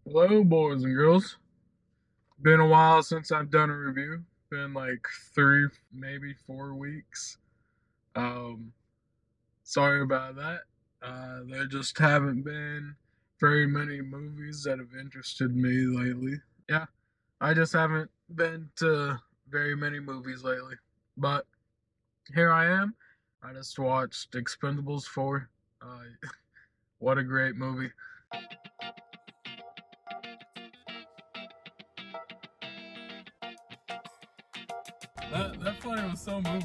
Hello, boys and girls. Been a while since I've done a review. Been like 3, maybe 4 weeks. Um, Sorry about that. There just haven't been very many movies that have interested me lately. Yeah, I just haven't been to very many movies lately. But here I am. I just watched Expendables 4. Uh, what a great movie. That funny was so moving.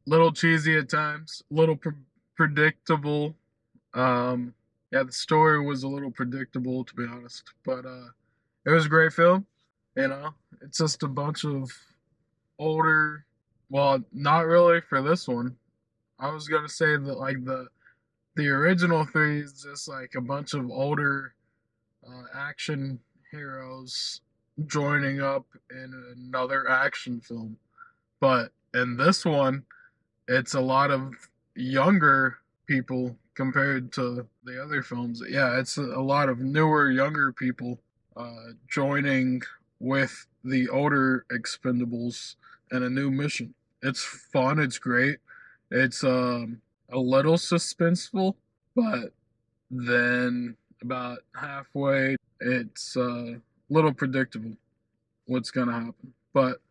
Little cheesy at times, little predictable. Um, yeah, the story was a little predictable to be honest, but it was a great film. You know, it's just a bunch of older. Well, not really for this one. I was gonna say that like the original three is just like a bunch of older action heroes joining up in another action film, but in this one it's a lot of younger people compared to the other films. Yeah, it's a lot of newer, younger people joining with the older Expendables in a new mission. It's fun. It's great. It's a little suspenseful, but then about halfway, it's a little predictable what's gonna happen. But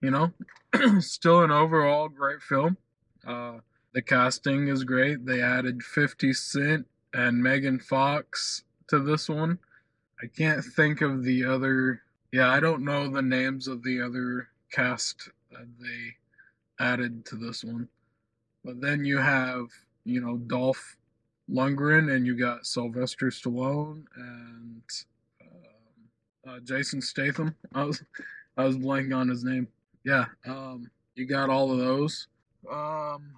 you know, still an overall great film. Uh, the casting is great. They added 50 Cent and Megan Fox to this one. I can't think of the other. Yeah, I don't know the names of the other cast that they added to this one. But then you have, Dolph Lundgren, and you got Sylvester Stallone and Jason Statham. I was blanking on his name. Yeah, you got all of those. Um,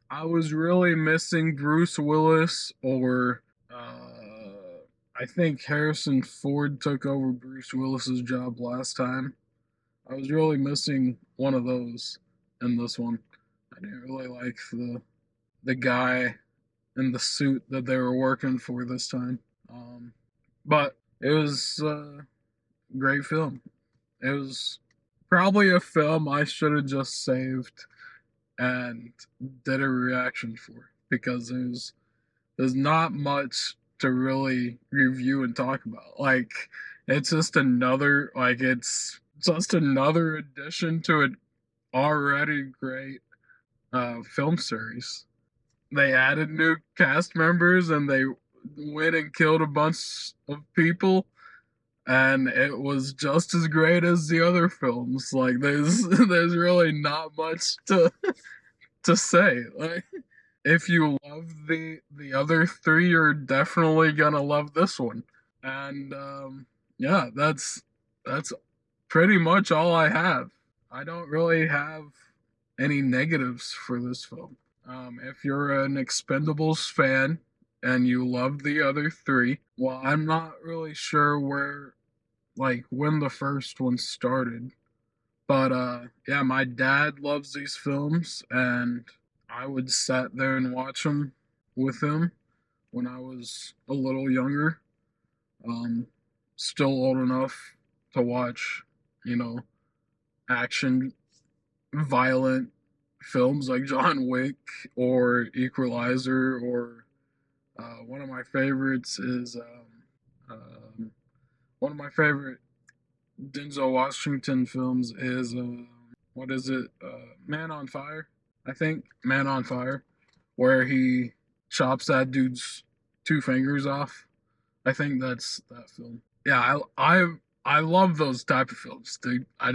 I was really missing Bruce Willis, or I think Harrison Ford took over Bruce Willis's job last time. I was really missing one of those in this one. I didn't really like the guy in the suit that they were working for this time. But it was a great film. It was probably a film I should have just saved and did a reaction for because there's not much to really review and talk about. Like it's just another addition to an already great film series. They added new cast members and they went and killed a bunch of people, and it was just as great as the other films. Like there's really not much to say. Like if you love the other three, you're definitely gonna love this one. And yeah, that's pretty much all I have. I don't really have any negatives for this film. If you're an Expendables fan and you love the other three, well, I'm not really sure when the first one started. But yeah, my dad loves these films, and I would sat there and watch them with him when I was a little younger. Um, Still old enough to watch, you know, action, violent films like John Wick or Equalizer, or one of my favorites is one of my favorite Denzel Washington films is what is it? Man on Fire. I think Man on Fire, where he chops that dude's two fingers off. I think that's that film. Yeah, I love those type of films, dude. I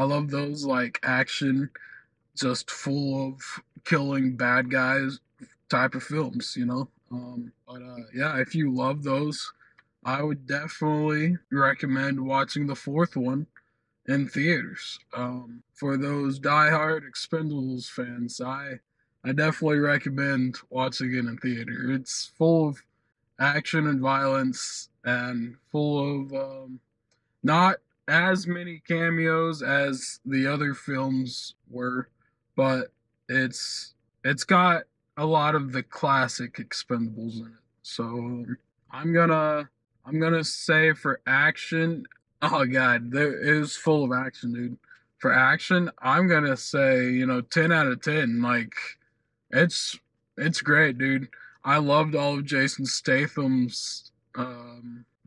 love those like action, just full of killing bad guys type of films, you know. But yeah, if you love those, I would definitely recommend watching the fourth one in theaters. For those diehard Expendables fans, I definitely recommend watching it in theater. It's full of action and violence and full of not as many cameos as the other films were, but it's it's got a lot of the classic Expendables in it. So I'm gonna I'm gonna say for action, oh god, it was full of action, dude. For action, I'm gonna say 10 out of 10. Like it's it's great, dude. I loved all of Jason Statham's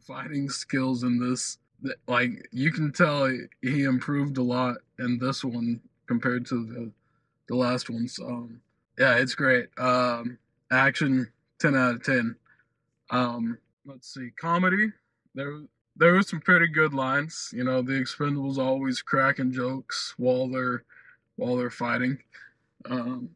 fighting skills in this. Like you can tell he improved a lot in this one compared to the last ones. Yeah, it's great. Action 10 out of 10. Let's see, comedy. There there was some pretty good lines. The Expendables always cracking jokes while they're fighting. Um,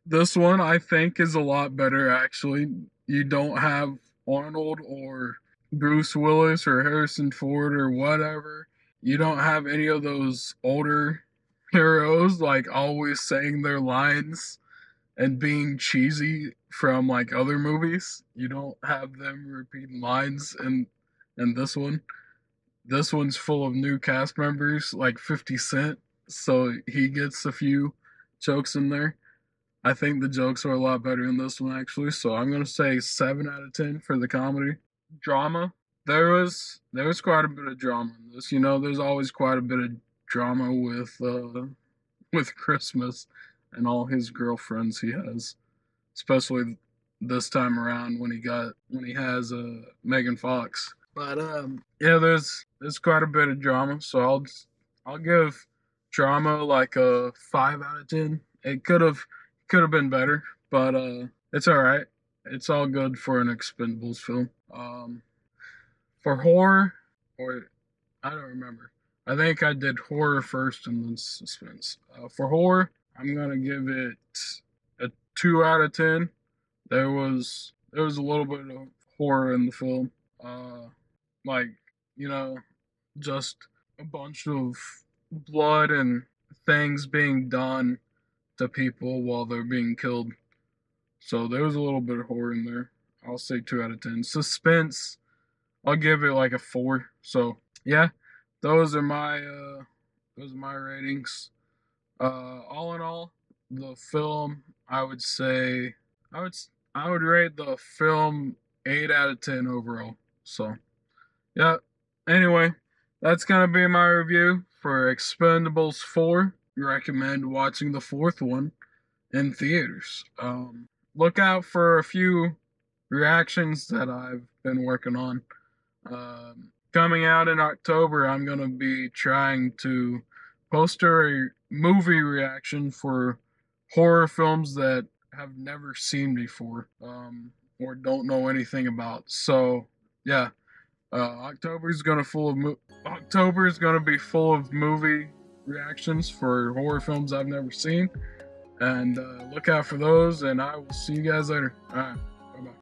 this one I think is a lot better actually. You don't have Arnold or Bruce Willis or Harrison Ford or whatever. You don't have any of those older heroes like always saying their lines and being cheesy from like other movies. You don't have them repeating lines in this one. This one's full of new cast members like 50 Cent, so he gets a few jokes in there. I think the jokes are a lot better in this one actually. So I'm gonna say 7 out of 10 for the comedy. Drama. There was quite a bit of drama in this. There's always quite a bit of drama with Christmas and all his girlfriends he has, especially this time around when he has Megan Fox. But yeah, there's quite a bit of drama, so I'll give drama like a 5 out of 10. It could have been better, but it's all right. It's all good for an Expendables film. For horror, or I don't remember. I think I did horror first and then suspense. For horror, I'm gonna give it a 2 out of 10. There was a little bit of horror in the film, like you know, just a bunch of blood and things being done to people while they're being killed. So there was a little bit of horror in there. I'll say 2 out of 10. Suspense, I'll give it like a 4. So yeah, those are my ratings. All in all, the film I would say I would I would rate the film 8 out of 10 overall. So yeah. Anyway, that's gonna be my review for Expendables 4. Recommend watching the fourth one in theaters. Look out for a few reactions that I've been working on. Coming out in October, I'm going to be trying to post a movie reaction for horror films that have never seen before, or don't know anything about. So, yeah, October is going to be full of movie reactions for horror films I've never seen, and look out for those. And I will see you guys later. All right.